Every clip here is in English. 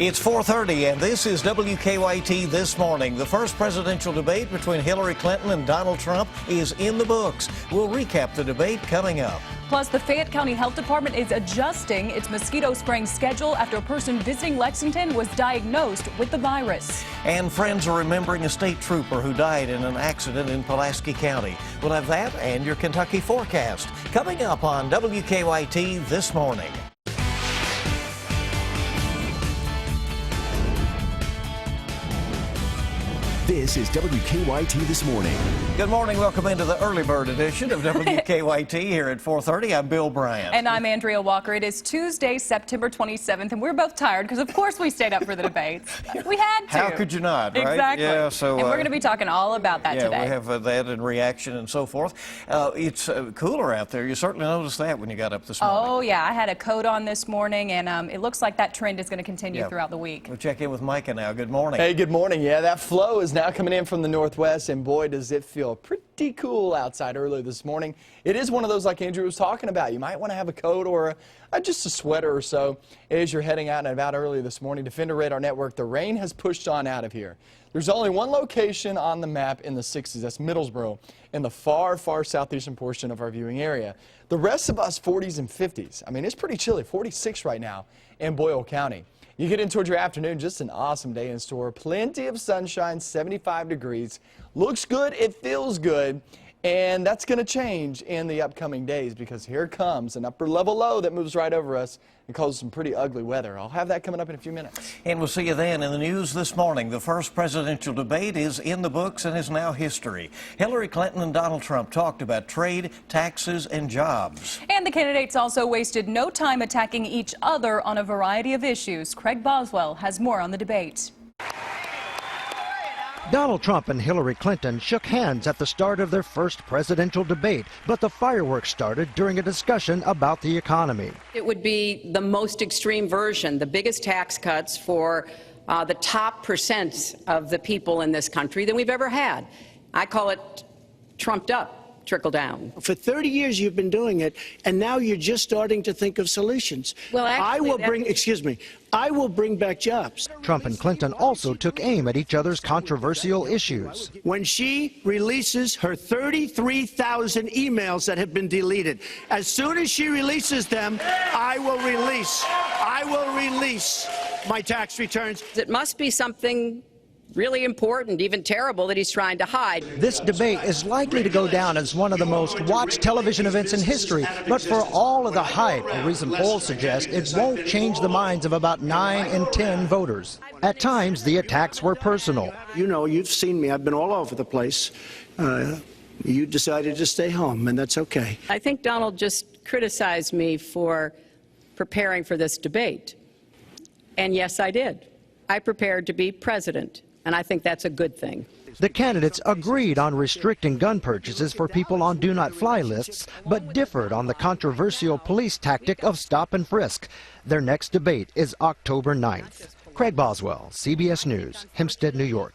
It's 4:30 and this is WKYT This Morning. The first presidential debate between Hillary Clinton and Donald Trump is in the books. We'll recap the debate coming up. Plus, the Fayette County Health Department is adjusting its mosquito spraying schedule after a person visiting Lexington was diagnosed with the virus. And friends are remembering a state trooper who died in an accident in Pulaski County. We'll have that and your Kentucky forecast coming up on WKYT This Morning. This is WKYT This Morning. Good morning. Welcome into the early bird edition of WKYT here at 4:30. I'm Bill Bryant. And I'm Andrea Walker. It is Tuesday, September 27th, and we're both tired because, of course, we stayed up for the debates. We had to. How could you not, right? Exactly. Yeah, so, and we're going to be talking all about that today. Yeah, we have that and reaction and so forth. It's cooler out there. You certainly noticed that when you got up this morning. Oh, yeah. I had a coat on this morning, and it looks like that trend is going to continue throughout the week. We'll check in with Micah now. Good morning. Hey, good morning. Yeah, that flow is now coming in from the northwest, and boy, does it feel pretty cool outside early this morning. It is one of those like Andrew was talking about. You might want to have a coat or just a sweater or so as you're heading out and about early this morning. Defender Radar Network, the rain has pushed on out of here. There's only one location on the map in the 60s. That's Middlesboro in the far, far southeastern portion of our viewing area. The rest of us 40s and 50s. I mean, it's pretty chilly, 46 right now in Boyle County. You get in towards your afternoon, just an awesome day in store. Plenty of sunshine, 75 degrees. Looks good, it feels good, and that's going to change in the upcoming days because here comes an upper level low that moves right over us and causes some pretty ugly weather. I'll have that coming up in a few minutes. And we'll see you then. In the news this morning, the first presidential debate is in the books and is now history. Hillary Clinton and Donald Trump talked about trade, taxes, and jobs. And the candidates also wasted no time attacking each other on a variety of issues. Craig Boswell has more on the debate. Donald Trump and Hillary Clinton shook hands at the start of their first presidential debate, but the fireworks started during a discussion about the economy. It would be the most extreme version, the biggest tax cuts for the top percent of the people in this country than we've ever had. I call it trumped up. Trickle down. For 30 years you've been doing it, and now you're just starting to think of solutions. Well, actually, I will bring back jobs. Trump and Clinton also took aim at each other's controversial issues. When she releases her 33,000 emails that have been deleted, as soon as she releases them, I will release my tax returns. It must be something really important, even terrible, that he's trying to hide. This debate is likely to go down as one of the most watched television events in history, but for all of the hype, a recent poll suggests it won't change the minds of about 9 in 10 voters. At times, the attacks were personal. You know, you've seen me. I've been all over the place. You decided to stay home, and that's okay. I think Donald just criticized me for preparing for this debate. And yes, I did. I prepared to be president. And I think that's a good thing. The candidates agreed on restricting gun purchases for people on do-not-fly lists, but differed on the controversial police tactic of stop and frisk. Their next debate is October 9th. Craig Boswell, CBS News, Hempstead, New York.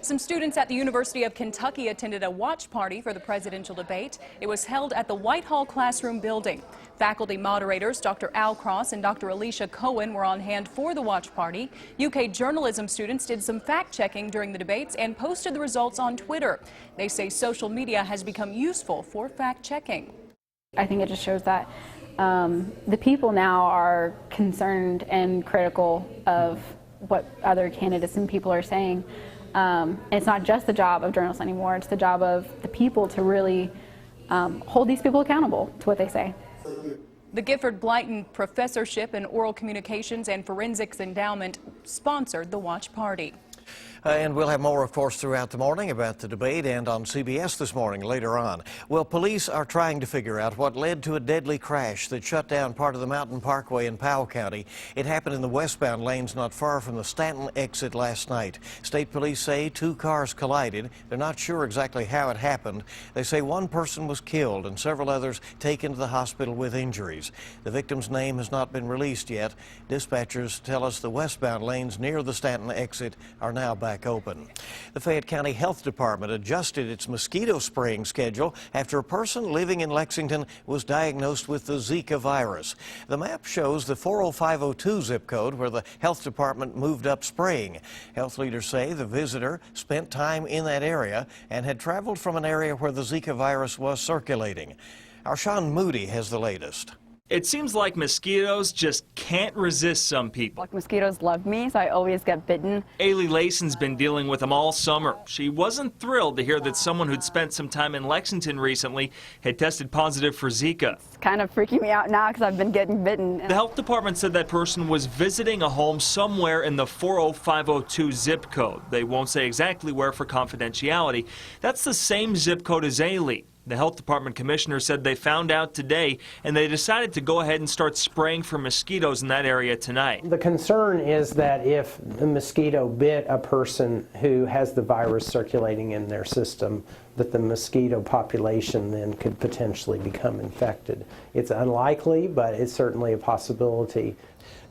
Some students at the University of Kentucky attended a watch party for the presidential debate. It was held at the Whitehall Classroom building. Faculty moderators Dr. Al Cross and Dr. Alicia Cohen were on hand for the watch party. UK journalism students did some fact-checking during the debates and posted the results on Twitter. They say social media has become useful for fact-checking. I think it just shows that the people now are concerned and critical of what other candidates and people are saying. And it's not just the job of journalists anymore, it's the job of the people to really hold these people accountable to what they say. The Gifford Blyton Professorship in Oral Communications and Forensics Endowment sponsored the watch party. And we'll have more, of course, throughout the morning about the debate and on CBS This Morning later on. Well, police are trying to figure out what led to a deadly crash that shut down part of the Mountain Parkway in Powell County. It happened in the westbound lanes not far from the Stanton exit last night. State police say 2 cars collided. They're not sure exactly how it happened. They say 1 person was killed and several others taken to the hospital with injuries. The victim's name has not been released yet. Dispatchers tell us the westbound lanes near the Stanton exit are now back back open. The Fayette County Health Department adjusted its mosquito spraying schedule after a person living in Lexington was diagnosed with the Zika virus. The map shows the 40502 zip code where the health department moved up spraying. Health leaders say the visitor spent time in that area and had traveled from an area where the Zika virus was circulating. Our Sean Moody has the latest. It seems like mosquitoes just can't resist some people. Like mosquitoes love me, so I always get bitten. Ailey Layson's been dealing with them all summer. She wasn't thrilled to hear that someone who'd spent some time in Lexington recently had tested positive for Zika. It's kind of freaking me out now because I've been getting bitten. The health department said that person was visiting a home somewhere in the 40502 zip code. They won't say exactly where for confidentiality. That's the same zip code as Ailey. The health department commissioner said they found out today and they decided to go ahead and start spraying for mosquitoes in that area tonight. The concern is that if the mosquito bit a person who has the virus circulating in their system, that the mosquito population then could potentially become infected. It's unlikely, but it's certainly a possibility.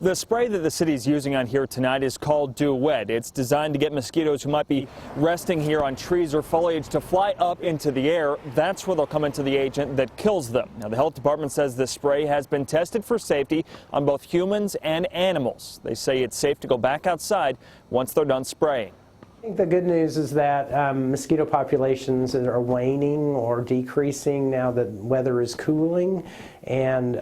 The spray that the city is using on here tonight is called Dew Wet. It's designed to get mosquitoes who might be resting here on trees or foliage to fly up into the air. That's where they'll come into the agent that kills them. Now, the health department says this spray has been tested for safety on both humans and animals. They say it's safe to go back outside once they're done spraying. I think the good news is that mosquito populations are waning or decreasing now that weather is cooling, and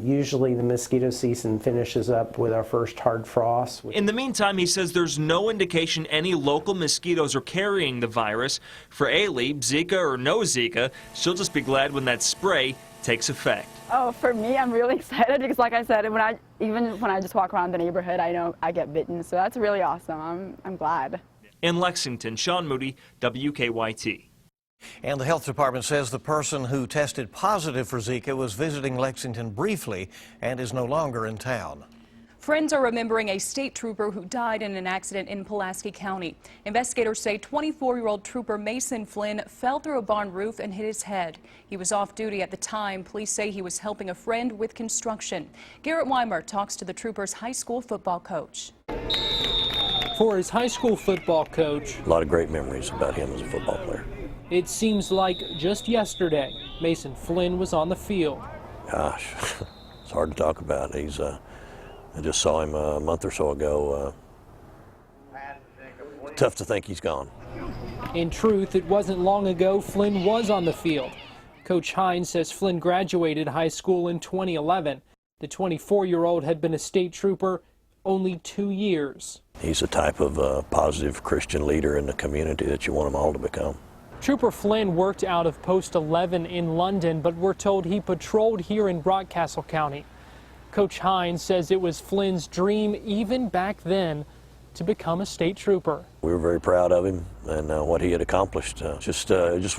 usually the mosquito season finishes up with our first hard frost. In the meantime, he says there's no indication any local mosquitoes are carrying the virus. For Ailey, Zika or no Zika, she'll just be glad when that spray takes effect. Oh, for me, I'm really excited because, like I said, even when I just walk around the neighborhood, I know I get bitten, so that's really awesome. I'm glad. In Lexington, Sean Moody, WKYT. And the health department says the person who tested positive for Zika was visiting Lexington briefly and is no longer in town. Friends are remembering a state trooper who died in an accident in Pulaski County. Investigators say 24-year-old trooper Mason Flynn fell through a barn roof and hit his head. He was off duty at the time. Police say he was helping a friend with construction. Garrett Weimer talks to the trooper's high school football coach. For his high school football coach, a lot of great memories about him as a football player. It seems like just yesterday, Mason Flynn was on the field. Gosh, it's hard to talk about. I just saw him a month or so ago. Tough to think he's gone. In truth, it wasn't long ago Flynn was on the field. Coach Hines says Flynn graduated high school in 2011. The 24-year-old had been a state trooper only 2 years. He's a type of positive Christian leader in the community that you want them all to become. Trooper Flynn worked out of Post 11 in London, but we're told he patrolled here in Rockcastle County. Coach Hines says it was Flynn's dream even back then to become a state trooper. We were very proud of him and what he had accomplished. Just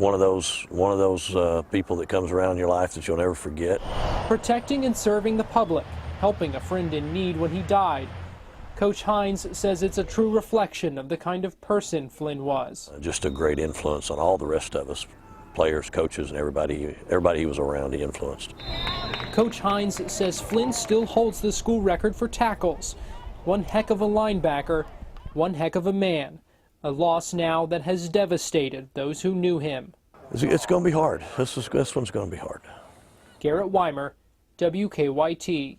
one of those people that comes around in your life that you'll never forget. Protecting and serving the public, helping a friend in need when he died. Coach Hines says it's a true reflection of the kind of person Flynn was. Just a great influence on all the rest of us, players, coaches, and everybody he was around, he influenced. Coach Hines says Flynn still holds the school record for tackles. One heck of a linebacker, one heck of a man. A loss now that has devastated those who knew him. It's going to be hard. This one's going to be hard. Garrett Weimer, WKYT.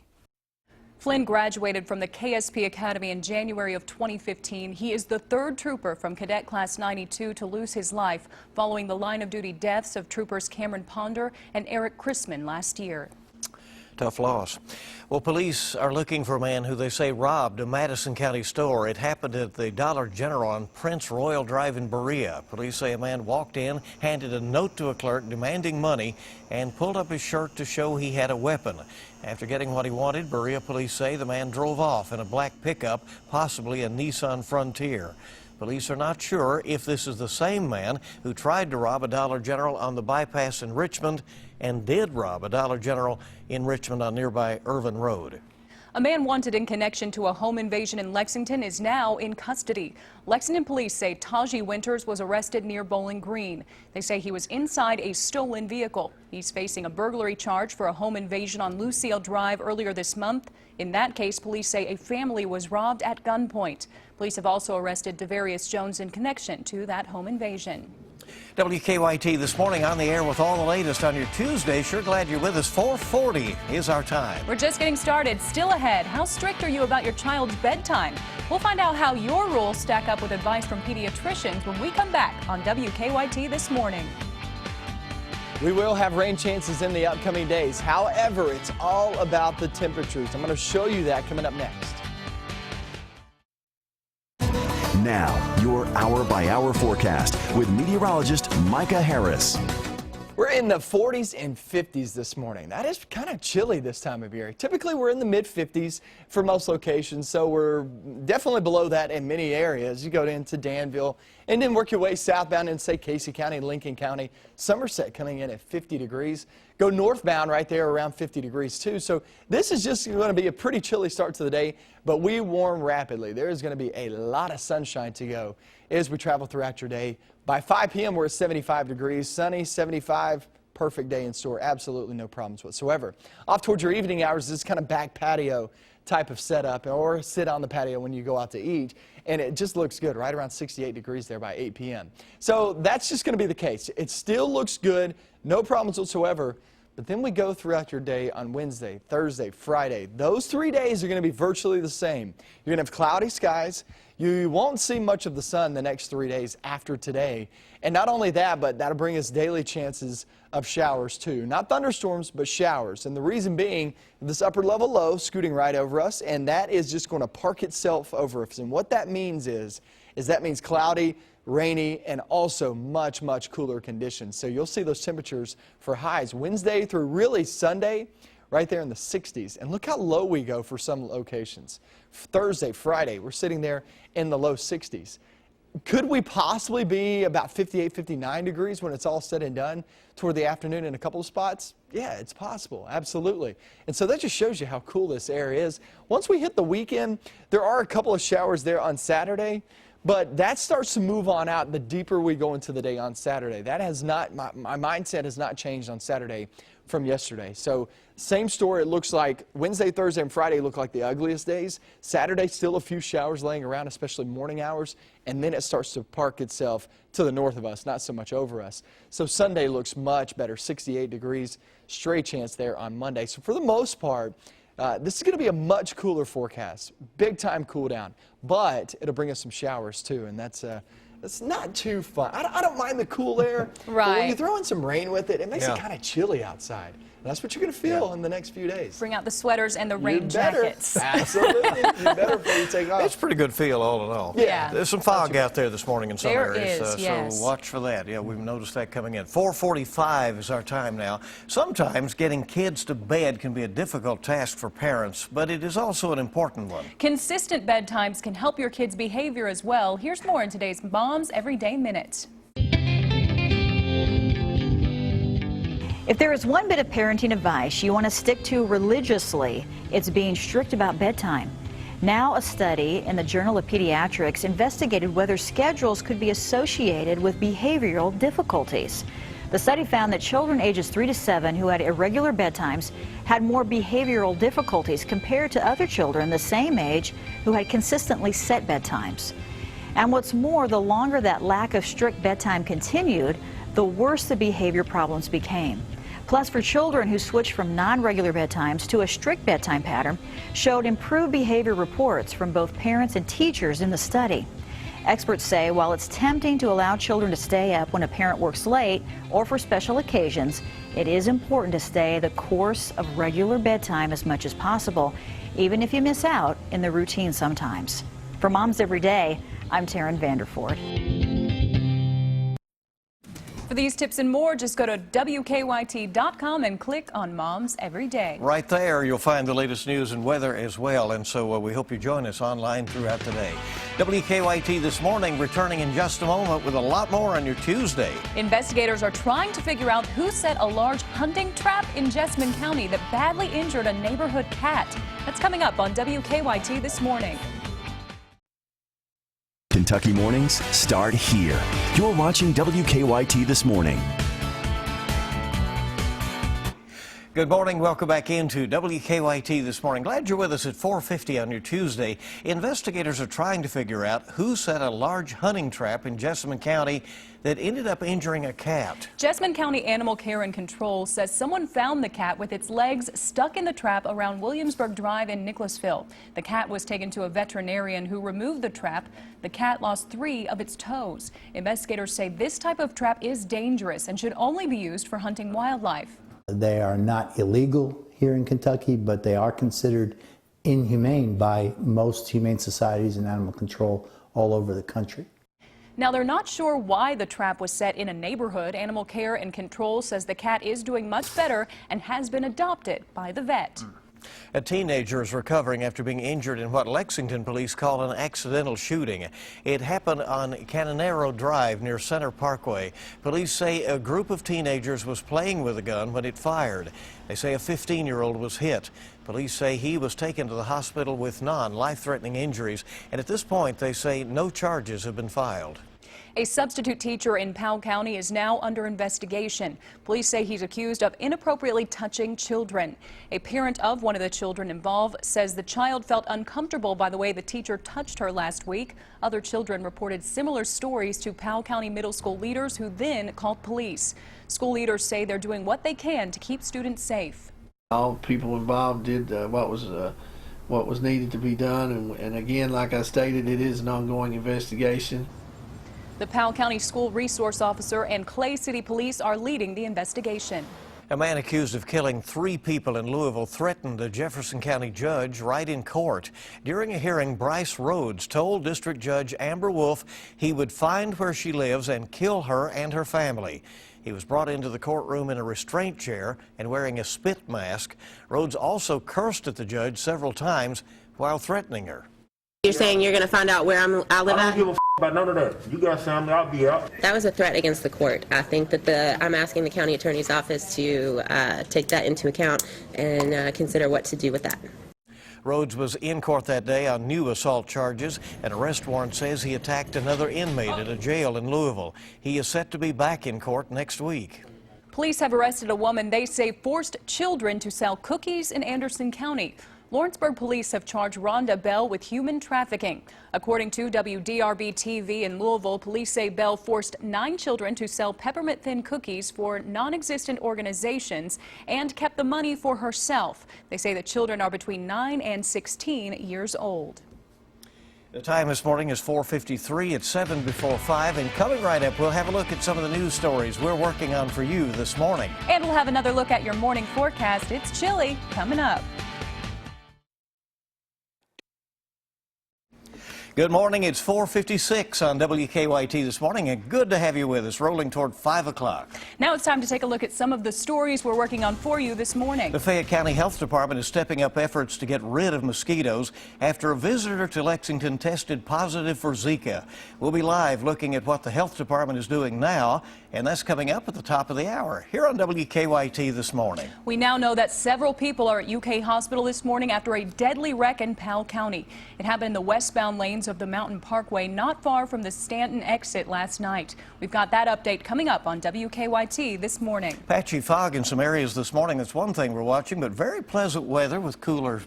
Flynn graduated from the KSP Academy in January of 2015. He is the third trooper from Cadet Class 92 to lose his life following the line-of-duty deaths of troopers Cameron Ponder and Eric Chrisman last year. Tough loss. Well, police are looking for a man who they say robbed a Madison County store. It happened at the Dollar General on Prince Royal Drive in Berea. Police say a man walked in, handed a note to a clerk demanding money, and pulled up his shirt to show he had a weapon. After getting what he wanted, Berea police say the man drove off in a black pickup, possibly a Nissan Frontier. Police are not sure if this is the same man who tried to rob a Dollar General on the bypass in Richmond and did rob a Dollar General in Richmond on nearby Irvin Road. A man wanted in connection to a home invasion in Lexington is now in custody. Lexington police say Taji Winters was arrested near Bowling Green. They say he was inside a stolen vehicle. He's facing a burglary charge for a home invasion on Lucille Drive earlier this month. In that case, police say a family was robbed at gunpoint. Police have also arrested Devarius Jones in connection to that home invasion. WKYT this morning on the air with all the latest on your Tuesday. Sure glad you're with us. 4:40 is our time. We're just getting started. Still ahead, how strict are you about your child's bedtime? We'll find out how your rules stack up with advice from pediatricians when we come back on WKYT this morning. We will have rain chances in the upcoming days. However, it's all about the temperatures. I'm going to show you that coming up next. Now, your hour-by-hour forecast with meteorologist Micah Harris. We're in the 40s and 50s this morning. That is kind of chilly this time of year. Typically, we're in the mid-50s for most locations, so we're definitely below that in many areas. You go into Danville and then work your way southbound in, say, Casey County, Lincoln County, Somerset coming in at 50 degrees. Go northbound right there around 50 degrees, too. So this is just going to be a pretty chilly start to the day, but we warm rapidly. There is going to be a lot of sunshine to go as we travel throughout your day. By 5 p.m., we're at 75 degrees, sunny, 75, perfect day in store. Absolutely no problems whatsoever. Off towards your evening hours, this kind of back patio type of setup, or sit on the patio when you go out to eat, and it just looks good, right around 68 degrees there by 8 p.m. So that's just going to be the case. It still looks good, no problems whatsoever. But then we go throughout your day on Wednesday, Thursday, Friday. Those 3 days are going to be virtually the same. You're going to have cloudy skies. You won't see much of the sun the next 3 days after today. And not only that, but that'll bring us daily chances of showers too. Not thunderstorms, but showers. And the reason being, this upper level low scooting right over us, and that is just going to park itself over us. And what that means is that means cloudy, rainy, and also much, much cooler conditions. So you'll see those temperatures for highs Wednesday through really Sunday, right there in the 60s. And look how low we go for some locations. Thursday, Friday, we're sitting there in the low 60s. Could we possibly be about 58, 59 degrees when it's all said and done toward the afternoon in a couple of spots? Yeah, it's possible, absolutely. And so that just shows you how cool this air is. Once we hit the weekend, there are a couple of showers there on Saturday, but that starts to move on out the deeper we go into the day on Saturday. That has not, my mindset has not changed on Saturday from yesterday. So same story. It looks like Wednesday, Thursday, and Friday look like the ugliest days. Saturday, still a few showers laying around, especially morning hours, and then it starts to park itself to the north of us, not so much over us. So Sunday looks much better, 68 degrees, straight chance there on Monday. So for the most part, this is going to be a much cooler forecast, big time cool down, but it'll bring us some showers too, and that's not too fun. I don't mind the cool air, right. But when you throw in some rain with it, it makes it kind of chilly outside. And that's what you're going to feel in the next few days. Bring out the sweaters and the rain jackets. Absolutely. You better before you take off. It's a pretty good feel all in all. Yeah. There's some fog out there this morning in some areas. There is, yes. So watch for that. Yeah, we've noticed that coming in. 4:45 is our time now. Sometimes getting kids to bed can be a difficult task for parents, but it is also an important one. Consistent bedtimes can help your kids' behavior as well. Here's more in today's Mom's Everyday Minute. If there is one bit of parenting advice you want to stick to religiously, it's being strict about bedtime. Now, a study in the Journal of Pediatrics investigated whether schedules could be associated with behavioral difficulties. The study found that children ages 3 to 7 who had irregular bedtimes had more behavioral difficulties compared to other children the same age who had consistently set bedtimes. And what's more, the longer that lack of strict bedtime continued, the worse the behavior problems became. Plus, for children who switched from non-regular bedtimes to a strict bedtime pattern, showed improved behavior reports from both parents and teachers in the study. Experts say while it's tempting to allow children to stay up when a parent works late or for special occasions, it is important to stay the course of regular bedtime as much as possible, even if you miss out in the routine sometimes. For Moms Every Day, I'm Taryn Vanderford. For these tips and more, just go to WKYT.com and click on Moms Every Day. Right there, you'll find the latest news and weather as well, and so we hope you join us online throughout the day. WKYT This Morning returning in just a moment with a lot more on your Tuesday. Investigators are trying to figure out who set a large hunting trap in Jessamine County that badly injured a neighborhood cat. That's coming up on WKYT This Morning. Kentucky mornings start here. You're watching WKYT This Morning. Good morning. Welcome back into WKYT This Morning. Glad you're with us at 4:50 on your Tuesday. Investigators are trying to figure out who set a large hunting trap in Jessamine County that ended up injuring a cat. Jessamine County Animal Care and Control says someone found the cat with its legs stuck in the trap around Williamsburg Drive in Nicholasville. The cat was taken to a veterinarian who removed the trap. The cat lost 3 of its toes. Investigators say this type of trap is dangerous and should only be used for hunting wildlife. They are not illegal here in Kentucky, but they are considered inhumane by most humane societies and animal control all over the country. Now, they're not sure why the trap was set in a neighborhood. Animal Care and Control says the cat is doing much better and has been adopted by the vet. A teenager is recovering after being injured in what Lexington police call an accidental shooting. It happened on Cananero Drive near Center Parkway. Police say a group of teenagers was playing with a gun when it fired. They say a 15-year-old was hit. Police say he was taken to the hospital with non-life-threatening injuries, and at this point they say no charges have been filed. A substitute teacher in Powell County is now under investigation. Police say he's accused of inappropriately touching children. A parent of one of the children involved says the child felt uncomfortable by the way the teacher touched her last week. Other children reported similar stories to Powell County middle school leaders who then called police. School leaders say they're doing what they can to keep students safe. All people involved did what was needed to be done, and again, like I stated, it is an ongoing investigation. The Powell County School Resource Officer and Clay City Police are leading the investigation. A man accused of killing 3 people in Louisville threatened a Jefferson County judge right in court. During a hearing, Bryce Rhodes told District Judge Amber Wolf he would find where she lives and kill her and her family. He was brought into the courtroom in a restraint chair and wearing a spit mask. Rhodes also cursed at the judge several times while threatening her. You're saying you're going to find out where I live at? I don't give a about none of that. You got something, I'll be out. That was a threat against the court. I think that I'm asking the county attorney's office to take that into account and consider what to do with that. Rhodes was in court that day on new assault charges. An arrest warrant says he attacked another inmate at a jail in Louisville. He is set to be back in court next week. Police have arrested a woman they say forced children to sell cookies in Anderson County. Lawrenceburg police have charged Rhonda Bell with human trafficking. According to WDRB-TV in Louisville, police say Bell forced 9 children to sell peppermint thin cookies for non-existent organizations and kept the money for herself. They say the children are between 9 and 16 years old. The time this morning is 4:53. It's 7 before 5, and coming right up, we'll have a look at some of the news stories we're working on for you this morning. And we'll have another look at your morning forecast. It's chilly coming up. Good morning. It's 4:56 on WKYT this morning, and good to have you with us, rolling toward 5 o'clock. Now it's time to take a look at some of the stories we're working on for you this morning. The Fayette County Health Department is stepping up efforts to get rid of mosquitoes after a visitor to Lexington tested positive for Zika. We'll be live looking at what the Health Department is doing now, and that's coming up at the top of the hour here on WKYT this morning. We now know that several people are at UK Hospital this morning after a deadly wreck in Powell County. It happened in the westbound lanes of the Mountain Parkway, not far from the Stanton exit last night. We've got that update coming up on WKYT this morning. Patchy fog in some areas this morning. That's one thing we're watching, but very pleasant weather with cooler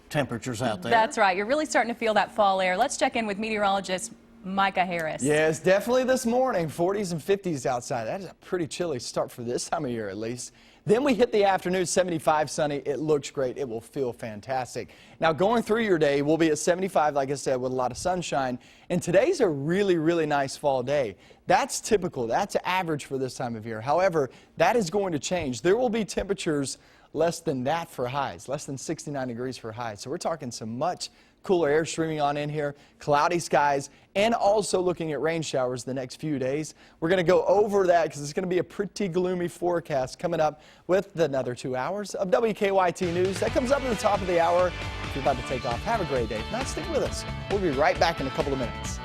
temperatures out there. That's right. You're really starting to feel that fall air. Let's check in with meteorologist Micah Harris. Yes, definitely this morning, 40s and 50s outside. That is a pretty chilly start for this time of year at least. Then we hit the afternoon, 75 sunny. It looks great. It will feel fantastic. Now going through your day, we'll be at 75, like I said, with a lot of sunshine. And today's a really, really nice fall day. That's typical. That's average for this time of year. However, that is going to change. There will be temperatures less than that for highs, less than 69 degrees for highs. So we're talking some much cooler air streaming on in here, cloudy skies, and also looking at rain showers the next few days. We're going to go over that because it's going to be a pretty gloomy forecast coming up with another 2 hours of WKYT News. That comes up at the top of the hour. If you're about to take off, have a great day. If not, stick with us. We'll be right back in a couple of minutes.